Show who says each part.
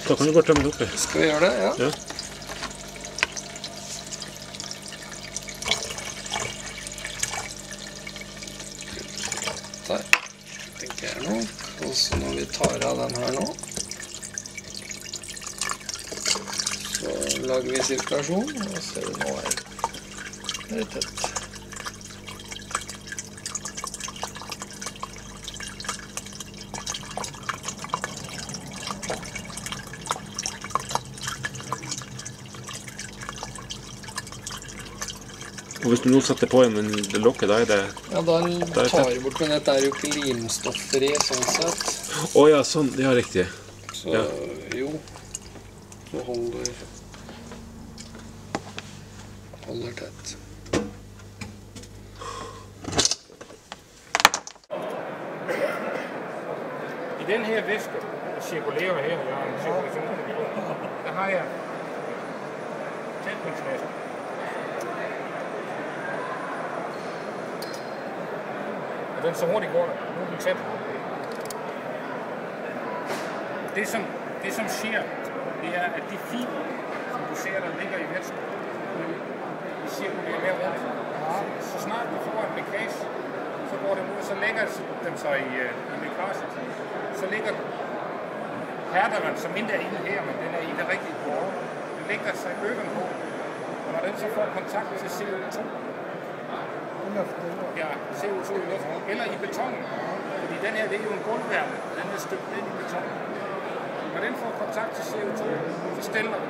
Speaker 1: Da kan du bare tømme det oppi.
Speaker 2: Skal vi gjøre det? Ja.
Speaker 1: Ja.
Speaker 2: Der tenker jeg nok. Og så når vi tar av den her nå, så lager vi sirkulasjon, og ser vi nå er det tett.
Speaker 1: Og hvis du nå setter på igjen det lokket, da er det...
Speaker 2: Ja, da tar vi bort, men dette er jo ikke limstoffer i, sånn sett.
Speaker 1: Åja, sånn, ja, riktig.
Speaker 2: Så
Speaker 1: ja.
Speaker 2: Jo, så holder tett.
Speaker 3: I den her væske, der cirkulerer her, jeg har en cirkulation, der har jeg tætningsvæske. Og den så hurtigt går der. Nu er den tæt. Det som sker, det er, at de fiber, som du ser, der ligger i væsken, de cirkulerer her rundt. Så snart du får en lækage, så går den ud, så lægger den sig i lækagen. Så ligger hærderen, som ikke er inde her, men den er i det rigtige bord, den lægger sig øvenpå. Og når den så får kontakt til CO2, ja, CO2 i luften, eller i betonen, fordi den her, det er jo en gulvvarme, den er støbt ind i betonen. Når den får kontakt til CO2, så stiller den.